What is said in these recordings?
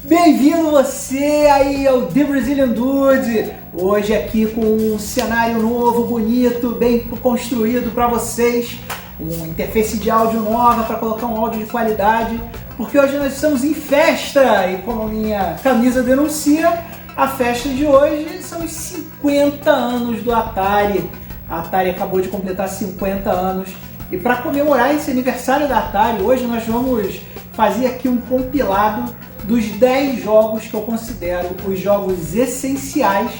Bem-vindo você aí ao The Brazilian Dude, hoje aqui com um cenário novo, bonito, bem construído para vocês, uma interface de áudio nova para colocar um áudio de qualidade, porque hoje nós estamos em festa e como a minha camisa denuncia, a festa de hoje são os 50 anos do Atari. A Atari acabou de completar 50 anos e para comemorar esse aniversário da Atari, hoje nós vamos fazer aqui um compilado dos 10 jogos que eu considero os jogos essenciais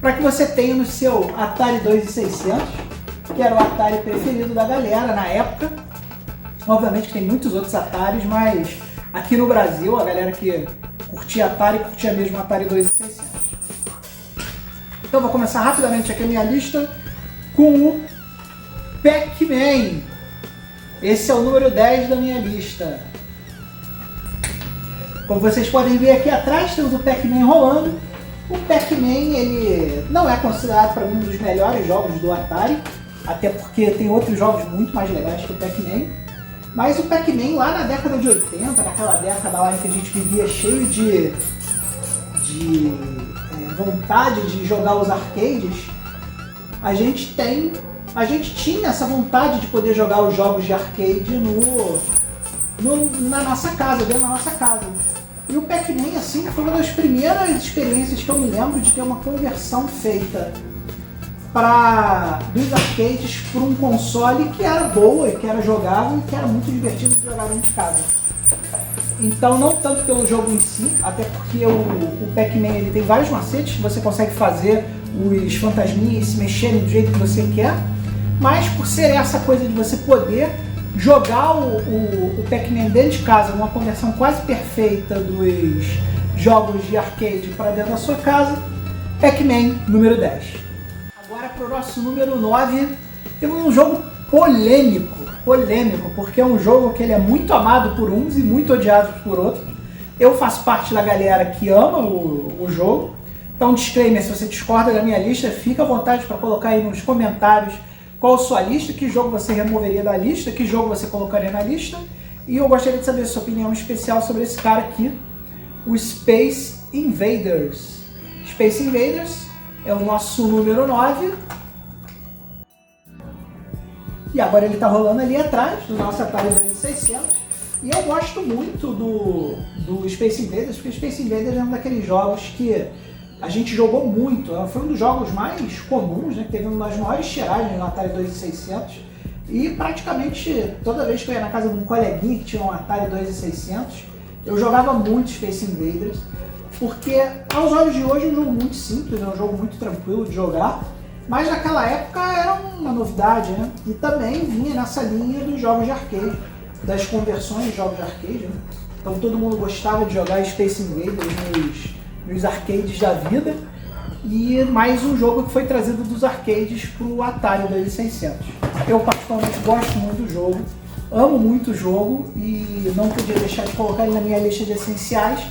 para que você tenha no seu Atari 2600, que era o Atari preferido da galera na época. Obviamente que tem muitos outros Ataris, mas aqui no Brasil a galera que curtia Atari curtia mesmo o Atari 2600. Então vou começar rapidamente aqui a minha lista com o Pac-Man. Esse é o número 10 da minha lista. Como vocês podem ver aqui atrás, temos o Pac-Man rolando. O Pac-Man ele não é considerado para mim um dos melhores jogos do Atari, até porque tem outros jogos muito mais legais que o Pac-Man. Mas o Pac-Man lá na década de 80, naquela década lá em que a gente vivia cheio de vontade de jogar os arcades, a gente tinha essa vontade de poder jogar os jogos de arcade na nossa casa, dentro da nossa casa. E o Pac-Man, assim, foi uma das primeiras experiências que eu me lembro de ter uma conversão feita dos arcades para um console que era boa e que era jogável e que era muito divertido de jogar dentro de casa. Então, não tanto pelo jogo em si, até porque o Pac-Man ele tem vários macetes que você consegue fazer os fantasminhas se mexerem do jeito que você quer, mas por ser essa coisa de você poder jogar o Pac-Man dentro de casa, uma conversão quase perfeita dos jogos de arcade para dentro da sua casa, Pac-Man número 10. Agora para o nosso número 9, temos um jogo polêmico, porque é um jogo que ele é muito amado por uns e muito odiado por outros. Eu faço parte da galera que ama o jogo, então disclaimer, se você discorda da minha lista, fica à vontade para colocar aí nos comentários qual a sua lista, que jogo você removeria da lista, que jogo você colocaria na lista. E eu gostaria de saber a sua opinião especial sobre esse cara aqui, o Space Invaders. Space Invaders é o nosso número 9. E agora ele está rolando ali atrás do nosso Atari 2600. E eu gosto muito do Space Invaders, porque o Space Invaders é um daqueles jogos que a gente jogou muito, foi um dos jogos mais comuns, né, que teve uma das maiores tiragens no Atari 2600 e praticamente toda vez que eu ia na casa de um coleguinha que tinha um Atari 2600 eu jogava muito Space Invaders, porque aos olhos de hoje é um jogo muito simples, é um jogo muito tranquilo de jogar, mas naquela época era uma novidade, né, e também vinha nessa linha dos jogos de arcade, das conversões de jogos de arcade, né? Então todo mundo gostava de jogar Space Invaders nos arcades da vida, e mais um jogo que foi trazido dos arcades para o Atari 2600. Eu particularmente gosto muito do jogo, amo muito o jogo e não podia deixar de colocar ele na minha lista de essenciais,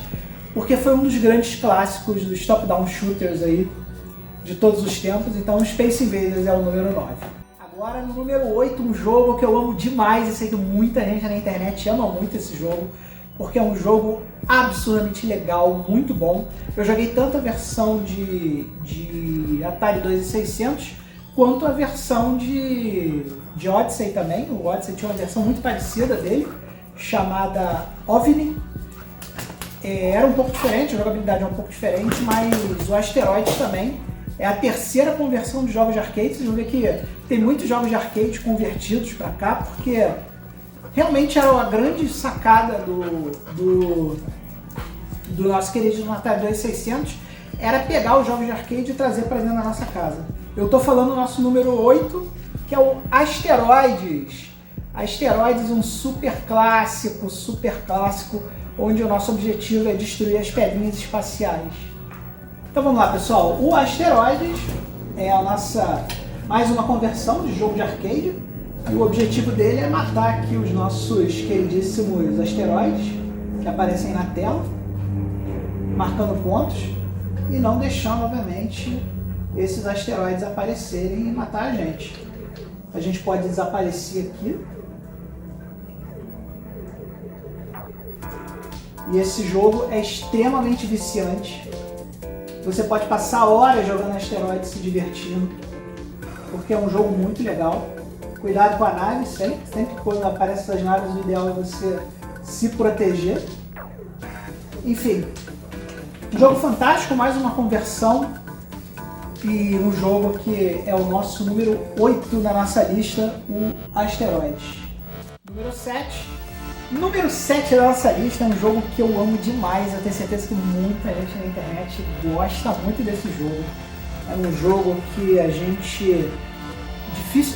porque foi um dos grandes clássicos dos top-down shooters aí de todos os tempos, então o Space Invaders é o número 9. Agora no número 8, um jogo que eu amo demais, e sei que muita gente na internet ama muito esse jogo, porque é um jogo absurdamente legal, muito bom. Eu joguei tanto a versão de Atari 2600 quanto a versão de Odyssey também. O Odyssey tinha uma versão muito parecida dele, chamada OVNI. Era um pouco diferente, a jogabilidade é um pouco diferente, mas o Asteroids também é a terceira conversão de jogos de arcade. Vocês vão ver que tem muitos jogos de arcade convertidos para cá, porque realmente era a grande sacada do nosso querido Atari 2600, era pegar os jogos de arcade e trazer para dentro da nossa casa. Eu estou falando do nosso número 8, que é o Asteroids. Asteroids, um super clássico, onde o nosso objetivo é destruir as pedrinhas espaciais. Então vamos lá, pessoal. O Asteroids é mais uma conversão de jogo de arcade. E o objetivo dele é matar aqui os nossos queridíssimos asteroides que aparecem na tela, marcando pontos e não deixando, obviamente, esses asteroides aparecerem e matar a gente. A gente pode desaparecer aqui E esse jogo é extremamente viciante. Você pode passar horas jogando Asteroids se divertindo, porque é um jogo muito legal. Cuidado com a nave, sempre que quando aparecem essas naves, o ideal é você se proteger. Enfim, um jogo fantástico, mais uma conversão e um jogo que é o nosso número 8 na nossa lista, o Asteroids. Número 7. Número 7 da nossa lista é um jogo que eu amo demais, eu tenho certeza que muita gente na internet gosta muito desse jogo. É um jogo que a gente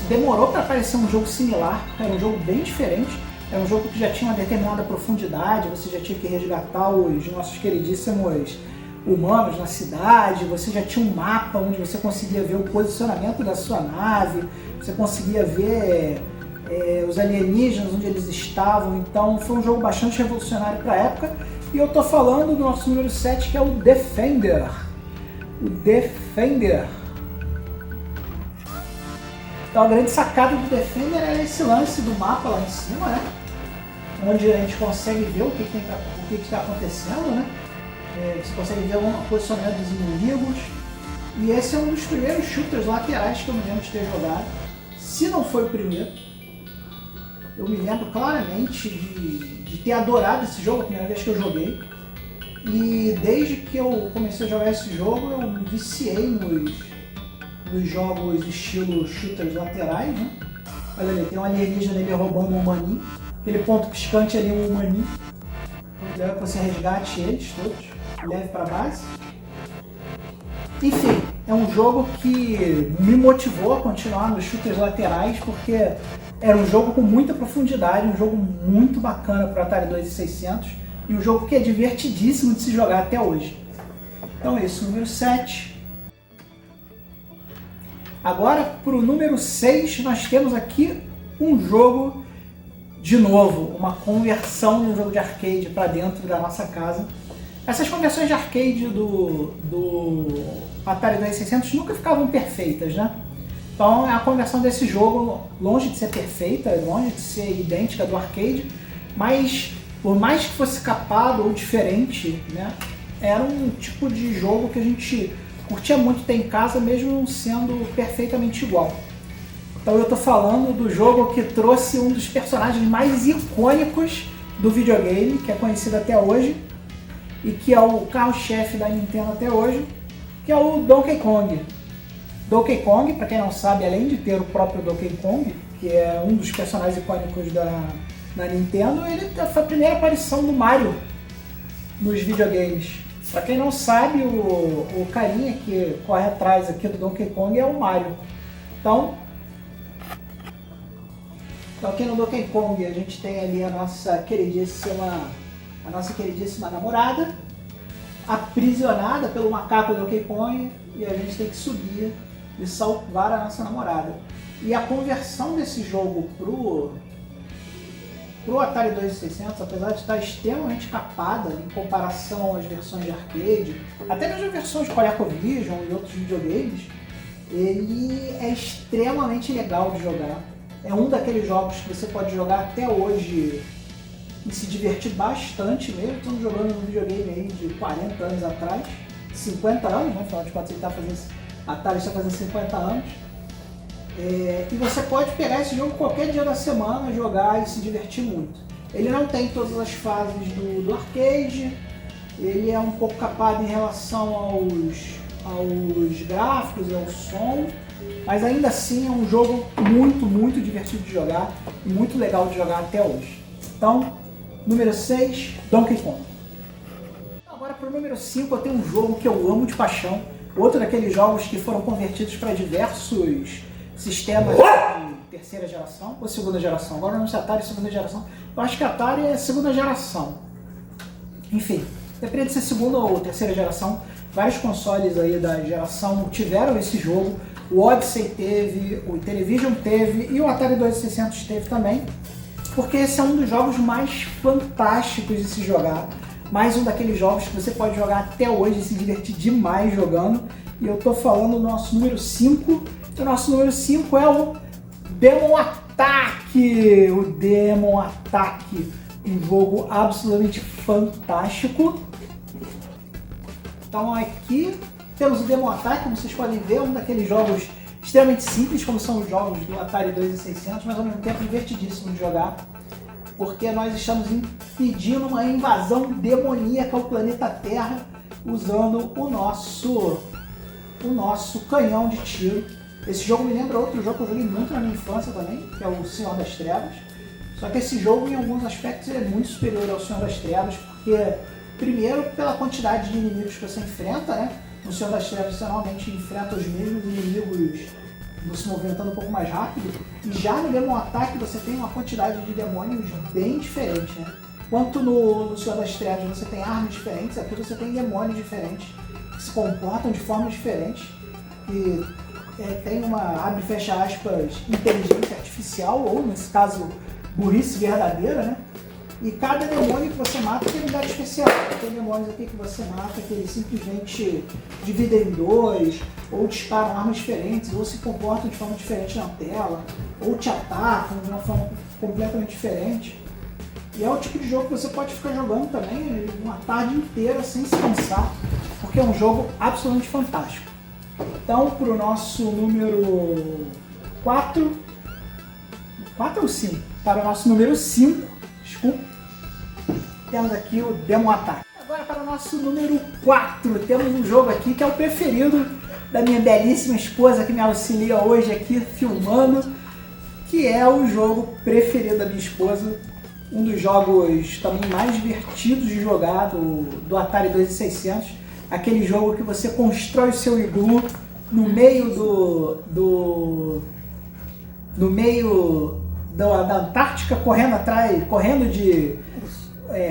demorou para aparecer um jogo similar, era um jogo bem diferente, era um jogo que já tinha uma determinada profundidade, você já tinha que resgatar os nossos queridíssimos humanos na cidade, você já tinha um mapa onde você conseguia ver o posicionamento da sua nave, você conseguia ver os alienígenas, onde eles estavam, então foi um jogo bastante revolucionário para a época. E eu tô falando do nosso número 7, que é o Defender. O Defender. Então a grande sacada do Defender é esse lance do mapa lá em cima, né? Onde a gente consegue ver o que está acontecendo, né? Você consegue ver o posicionamento dos inimigos. E esse é um dos primeiros shooters laterais que eu me lembro de ter jogado. Se não foi o primeiro, eu me lembro claramente de ter adorado esse jogo a primeira vez que eu joguei. E desde que eu comecei a jogar esse jogo, eu me viciei nos jogos estilo shooters laterais, né? Olha ali, tem um alienígena ali roubando um humaninho. Aquele ponto piscante ali, um humaninho. Eu quero que você resgate eles todos, leve para base. Enfim, é um jogo que me motivou a continuar nos shooters laterais, porque era um jogo com muita profundidade, um jogo muito bacana para o Atari 2600 e um jogo que é divertidíssimo de se jogar até hoje. Então é isso, número 7. Agora, para o número 6, nós temos aqui um jogo, de novo, uma conversão de um jogo de arcade para dentro da nossa casa. Essas conversões de arcade do Atari 2600 nunca ficavam perfeitas, né? Então a conversão desse jogo, longe de ser perfeita, longe de ser idêntica do arcade, mas por mais que fosse capado ou diferente, né, era um tipo de jogo que a gente curtia muito ter em casa, mesmo não sendo perfeitamente igual. Então eu estou falando do jogo que trouxe um dos personagens mais icônicos do videogame, que é conhecido até hoje, e que é o carro-chefe da Nintendo até hoje, que é o Donkey Kong. Donkey Kong, para quem não sabe, além de ter o próprio Donkey Kong, que é um dos personagens icônicos da Nintendo, ele foi a primeira aparição do Mario nos videogames. Para quem não sabe, o carinha que corre atrás aqui do Donkey Kong é o Mario. Então aqui no Donkey Kong a gente tem ali a nossa queridíssima namorada, aprisionada pelo macaco Donkey Kong, e a gente tem que subir e salvar a nossa namorada. E a conversão desse jogo pro Atari 2600, apesar de estar extremamente capada em comparação às versões de arcade, até mesmo as versões de ColecoVision e outros videogames, ele é extremamente legal de jogar. É um daqueles jogos que você pode jogar até hoje e se divertir bastante mesmo. Estamos jogando um videogame aí de 40 anos atrás, 50 anos, né? Afinal de contas, a Atari está fazendo 50 anos. E você pode pegar esse jogo qualquer dia da semana, jogar e se divertir muito. Ele não tem todas as fases do arcade, ele é um pouco capado em relação aos gráficos e ao som, mas ainda assim é um jogo muito, muito divertido de jogar e muito legal de jogar até hoje. Então, número 6, Donkey Kong. Agora para o número 5 eu tenho um jogo que eu amo de paixão, outro daqueles jogos que foram convertidos para diversos sistemas de terceira geração ou segunda geração. Agora não sei, Atari é segunda geração. Eu acho que a Atari é segunda geração. Enfim, depende de ser segunda ou terceira geração. Vários consoles aí da geração tiveram esse jogo. O Odyssey teve, o Intellivision teve e o Atari 2600 teve também. Porque esse é um dos jogos mais fantásticos de se jogar. Mais um daqueles jogos que você pode jogar até hoje e se divertir demais jogando. E eu tô falando do nosso número 5. O nosso número 5 é o Demon Attack. O Demon Attack. Um jogo absolutamente fantástico. Então aqui temos o Demon Attack, como vocês podem ver, um daqueles jogos extremamente simples, como são os jogos do Atari 2600, mas ao mesmo tempo divertidíssimo de jogar, porque nós estamos impedindo uma invasão demoníaca ao planeta Terra usando o nosso canhão de tiro. Esse jogo me lembra outro jogo que eu joguei muito na minha infância também, que é o Senhor das Trevas. Só que esse jogo, em alguns aspectos, é muito superior ao Senhor das Trevas, porque, primeiro, pela quantidade de inimigos que você enfrenta, né? No Senhor das Trevas você normalmente enfrenta os mesmos inimigos se movimentando um pouco mais rápido, e já no Demon Attack você tem uma quantidade de demônios bem diferente, né? Enquanto no Senhor das Trevas você tem armas diferentes, aqui você tem demônios diferentes, que se comportam de formas diferentes, e tem uma, abre e fecha aspas, inteligência artificial, ou nesse caso, burrice verdadeira, né? E cada demônio que você mata tem habilidade especial. Tem demônios aqui que você mata que eles simplesmente dividem em dois, ou disparam armas diferentes, ou se comportam de forma diferente na tela, ou te atacam de uma forma completamente diferente. E é o tipo de jogo que você pode ficar jogando também uma tarde inteira sem se cansar, porque é um jogo absolutamente fantástico. Então, para o nosso número 4 ou 5? Para o nosso número 5, desculpa, temos aqui o Demon Attack. Agora para o nosso número 4, temos um jogo aqui que é o preferido da minha belíssima esposa que me auxilia hoje aqui filmando, que é o jogo preferido da minha esposa, um dos jogos também mais divertidos de jogar do Atari 2600, aquele jogo que você constrói o seu iglu no meio da Antártica, correndo de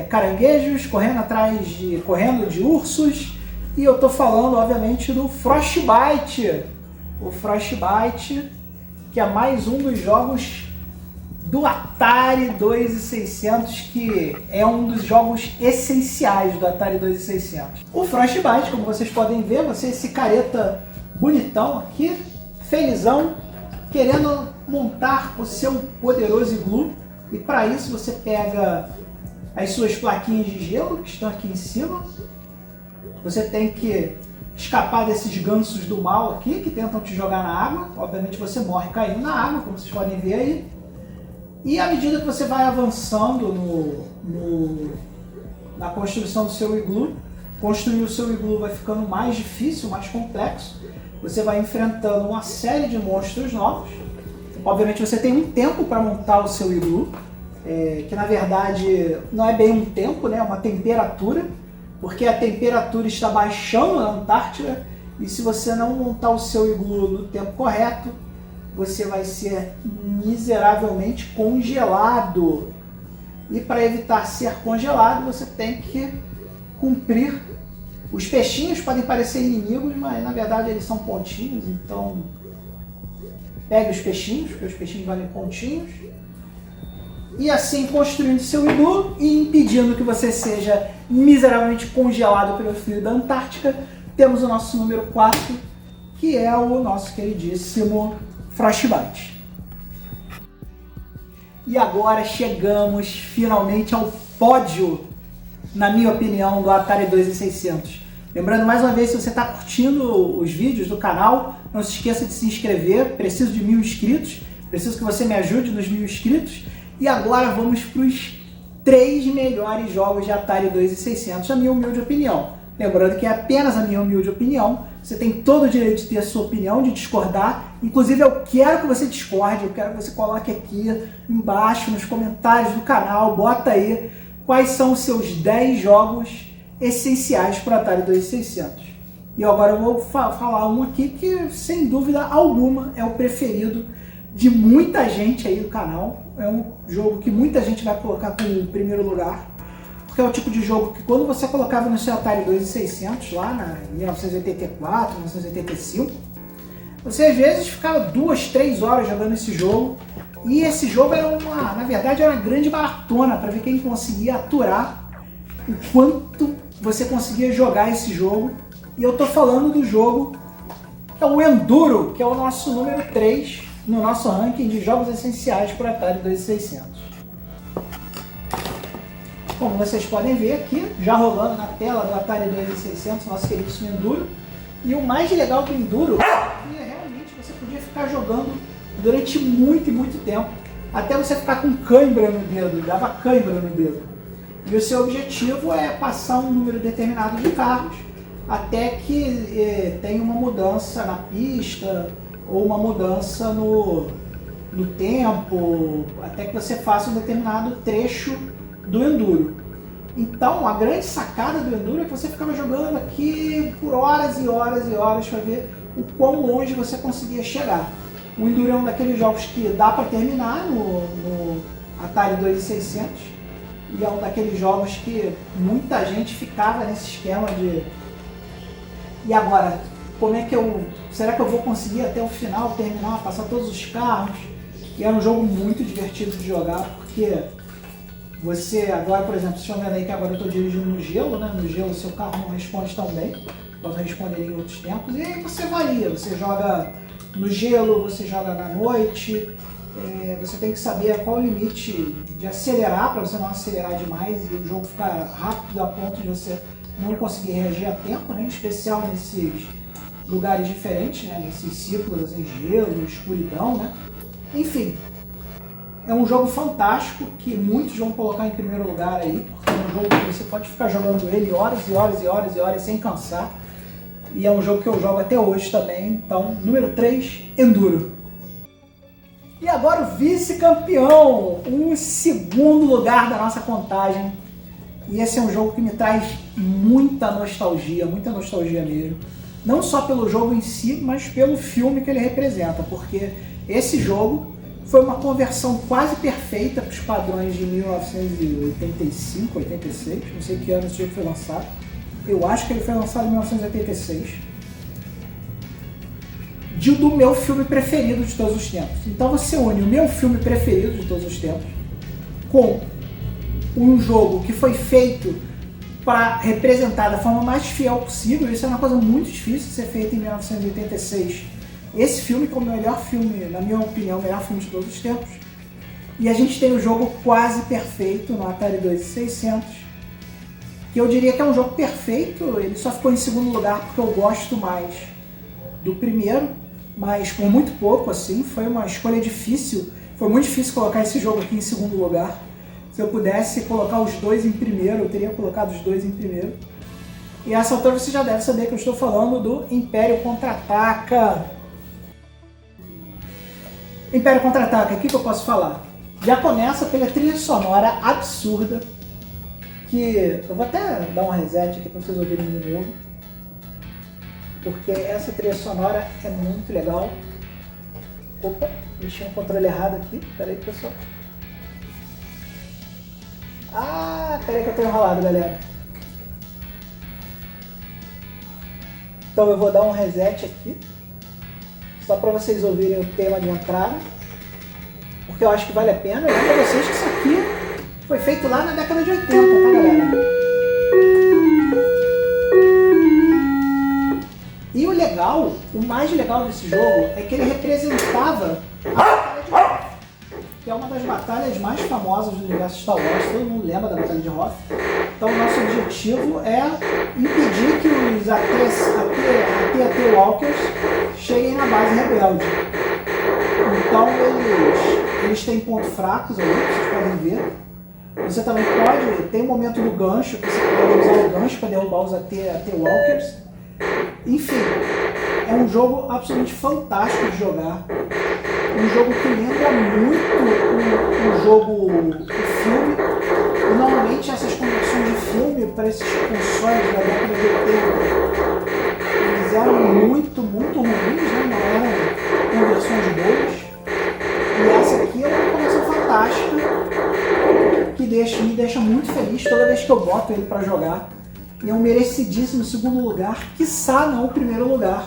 caranguejos, correndo de ursos, e eu tô falando obviamente do Frostbite, o Frostbite, que é mais um dos jogos do Atari 2600, que é um dos jogos essenciais do Atari 2600. O Frostbite, como vocês podem ver, você esse careta bonitão aqui, felizão, querendo montar o seu poderoso iglu, e para isso você pega as suas plaquinhas de gelo que estão aqui em cima. Você tem que escapar desses gansos do mal aqui que tentam te jogar na água. Obviamente você morre caindo na água, como vocês podem ver aí. E à medida que você vai avançando na construção do seu iglu, construir o seu iglu vai ficando mais difícil, mais complexo. Você vai enfrentando uma série de monstros novos. Obviamente você tem um tempo para montar o seu iglu, que na verdade não é bem um tempo, né? É uma temperatura, porque a temperatura está baixando na Antártida, e se você não montar o seu iglu no tempo correto, você vai ser miseravelmente congelado. E para evitar ser congelado, você tem que cumprir. Os peixinhos podem parecer inimigos, mas na verdade eles são pontinhos, então pegue os peixinhos, porque os peixinhos valem pontinhos. E assim construindo seu iglu e impedindo que você seja miseravelmente congelado pelo frio da Antártica, temos o nosso número 4, que é o nosso queridíssimo Frostbite. E agora chegamos finalmente ao pódio, na minha opinião, do Atari 2600. Lembrando mais uma vez, se você está curtindo os vídeos do canal, não se esqueça de se inscrever. Preciso de 1000 inscritos, preciso que você me ajude nos 1000 inscritos. E agora vamos para os 3 melhores jogos de Atari 2600, na minha humilde opinião. Lembrando que é apenas a minha humilde opinião, você tem todo o direito de ter a sua opinião, de discordar. Inclusive eu quero que você discorde, eu quero que você coloque aqui embaixo nos comentários do canal, bota aí quais são os seus 10 jogos essenciais para o Atari 2600. E agora eu vou falar um aqui que sem dúvida alguma é o preferido de muita gente aí do canal. É um jogo que muita gente vai colocar como primeiro lugar, porque é o tipo de jogo que quando você colocava no seu Atari 2600 lá em 1984, 1985, você às vezes ficava 2, 3 horas jogando esse jogo, e esse jogo era na verdade era uma grande maratona para ver quem conseguia aturar o quanto você conseguia jogar esse jogo. E eu tô falando do jogo que é o Enduro, que é o nosso número 3 no nosso ranking de jogos essenciais para Atari 2600. como vocês podem ver aqui, já rolando na tela do Atari 2600, nosso queridíssimo Enduro. E o mais legal do Enduro é que realmente você podia ficar jogando durante muito e muito tempo, até você ficar com cãibra no dedo, dava cãibra no dedo. E o seu objetivo é passar um número determinado de carros, até que tenha uma mudança na pista, ou uma mudança no tempo, até que você faça um determinado trecho do Enduro. Então, a grande sacada do Enduro é que você ficava jogando aqui por horas e horas e horas para ver o quão longe você conseguia chegar. O Enduro é um daqueles jogos que dá para terminar no Atari 2600 e é um daqueles jogos que muita gente ficava nesse esquema de e agora, como é que será que eu vou conseguir até o final terminar, passar todos os carros? E era um jogo muito divertido de jogar, porque você agora, por exemplo, vocês estão vendo aí que agora eu estou dirigindo no gelo, né? No gelo o seu carro não responde tão bem, quanto responderia em outros tempos, e aí você varia, você joga no gelo, você joga na noite, você tem que saber qual é o limite de acelerar, para você não acelerar demais e o jogo ficar rápido a ponto de você não conseguir reagir a tempo, né? Em especial nesses lugares diferentes, né? Nesses círculos assim, gelo, escuridão, né? Enfim, é um jogo fantástico que muitos vão colocar em primeiro lugar aí, porque é um jogo que você pode ficar jogando ele horas e horas e horas e horas sem cansar. E é um jogo que eu jogo até hoje também. Então, número 3, Enduro. E agora o vice-campeão, o segundo lugar da nossa contagem. E esse é um jogo que me traz muita nostalgia mesmo. Não só pelo jogo em si, mas pelo filme que ele representa, porque esse jogo foi uma conversão quase perfeita para os padrões de 1985, 86, não sei que ano esse jogo foi lançado. Eu acho que ele foi lançado em 1986. Do meu filme preferido de todos os tempos. Então você une o meu filme preferido de todos os tempos com um jogo que foi feito para representar da forma mais fiel possível. Isso é uma coisa muito difícil de ser feita em 1986. Esse filme que é o melhor filme, na minha opinião, o melhor filme de todos os tempos. E a gente tem o jogo quase perfeito no Atari 2600, que eu diria que é um jogo perfeito, ele só ficou em segundo lugar porque eu gosto mais do primeiro, mas por muito pouco, assim, foi uma escolha difícil. Foi muito difícil colocar esse jogo aqui em segundo lugar. Se eu pudesse colocar os dois em primeiro, eu teria colocado os dois em primeiro. E a essa altura você já deve saber que eu estou falando do Império Contra-Ataca. Império Contra-Ataca, o que eu posso falar? Já começa pela trilha sonora absurda, que eu vou até dar um reset aqui para vocês ouvirem de novo, porque essa trilha sonora é muito legal. Opa, deixei um controle errado aqui, peraí pessoal. Peraí que eu tô enrolado, galera. Então eu vou dar um reset aqui, só para vocês ouvirem o tema de entrada, porque eu acho que vale a pena. Eu lembro a vocês que isso aqui foi feito lá na década de 80, tá galera? E o legal, o mais legal desse jogo é que ele representava a Batalha de Hoth, que é uma das batalhas mais famosas do universo Star Wars. Todo mundo lembra da Batalha de Hoth. Então o nosso objetivo é impedir que os AT-AT Walkers cheguem na base rebelde. Então eles têm pontos fracos ali, vocês podem ver. Você também tem um momento do gancho, que você pode usar o gancho para derrubar os AT Walkers. Enfim, é um jogo absolutamente fantástico de jogar. Um jogo que lembra muito o filme. E normalmente essas conversões de filme para esses consoles da década de 80, eles eram muito ruins, né? Não eram conversões boas. E essa aqui é uma conversão fantástica, que me deixa muito feliz toda vez que eu boto ele para jogar. E é um merecidíssimo segundo lugar, quiçá não o primeiro lugar.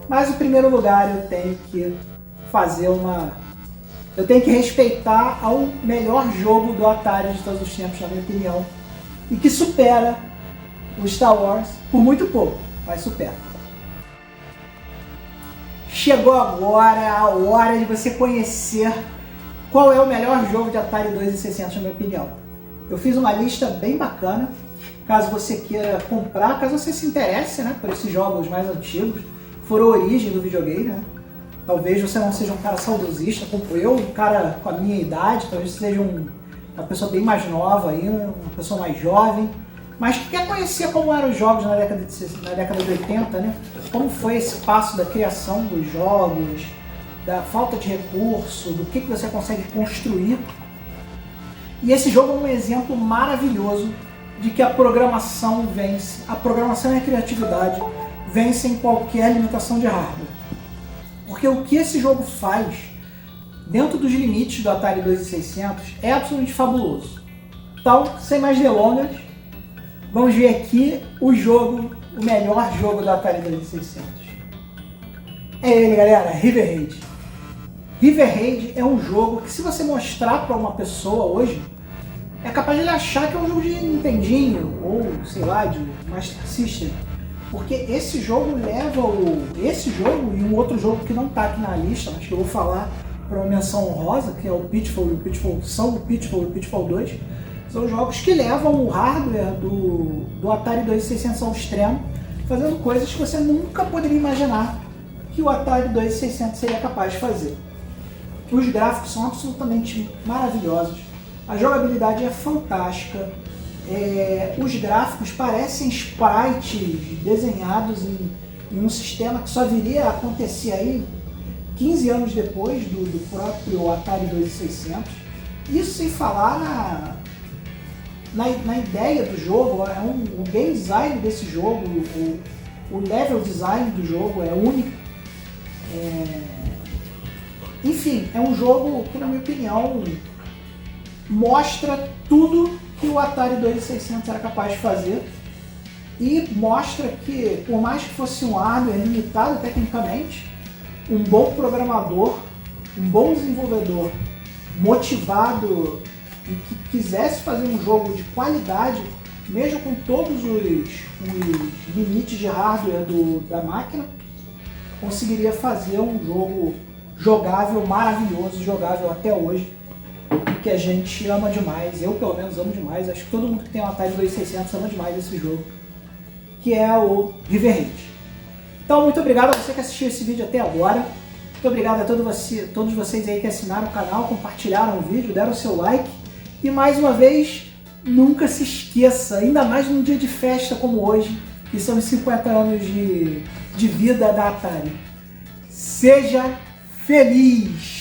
Mas o primeiro lugar eu tenho que eu tenho que respeitar ao melhor jogo do Atari de todos os tempos, na minha opinião. E que supera o Star Wars por muito pouco, mas supera. Chegou agora a hora de você conhecer qual é o melhor jogo de Atari 2600, na minha opinião. Eu fiz uma lista bem bacana, caso você queira comprar, caso você se interesse, né, por esses jogos mais antigos, foram a origem do videogame, né? Talvez você não seja um cara saudosista como eu, um cara com a minha idade, talvez você seja uma pessoa bem mais nova aí, uma pessoa mais jovem, mas que quer conhecer como eram os jogos na década de 80, né? Como foi esse passo da criação dos jogos, da falta de recurso, do que você consegue construir. E esse jogo é um exemplo maravilhoso de que a programação vence, a programação e a criatividade vencem qualquer limitação de hardware. Porque o que esse jogo faz, dentro dos limites do Atari 2600, é absolutamente fabuloso. Então, sem mais delongas, vamos ver aqui o jogo, o melhor jogo do Atari 2600. É ele, galera, River Raid. River Raid é um jogo que, se você mostrar para uma pessoa hoje, é capaz de ele achar que é um jogo de Nintendinho ou, sei lá, de Master System. Porque esse jogo leva esse jogo e um outro jogo que não está aqui na lista, mas que eu vou falar para uma menção honrosa, que é o Pitfall e o Pitfall, são o Pitfall e o Pitfall 2, são jogos que levam o hardware do Atari 2600 ao extremo, fazendo coisas que você nunca poderia imaginar que o Atari 2600 seria capaz de fazer. Os gráficos são absolutamente maravilhosos, a jogabilidade é fantástica, os gráficos parecem sprites desenhados em um sistema que só viria a acontecer aí 15 anos depois do próprio Atari 2600. Isso sem falar na ideia do jogo, o game design desse jogo, o level design do jogo é único. Enfim, é um jogo que, na minha opinião, mostra tudo que o Atari 2600 era capaz de fazer e mostra que, por mais que fosse um hardware limitado tecnicamente, um bom programador, um bom desenvolvedor motivado e que quisesse fazer um jogo de qualidade, mesmo com todos os limites de hardware da máquina, conseguiria fazer um jogo jogável, maravilhoso, jogável até hoje, que a gente ama demais, eu pelo menos amo demais, acho que todo mundo que tem um Atari 2600 ama demais esse jogo, que é o River Raid. Então, muito obrigado a você que assistiu esse vídeo até agora, muito obrigado a todos vocês aí que assinaram o canal, compartilharam o vídeo, deram o seu like, e mais uma vez, nunca se esqueça, ainda mais num dia de festa como hoje, que são os 50 anos de vida da Atari. Seja feliz!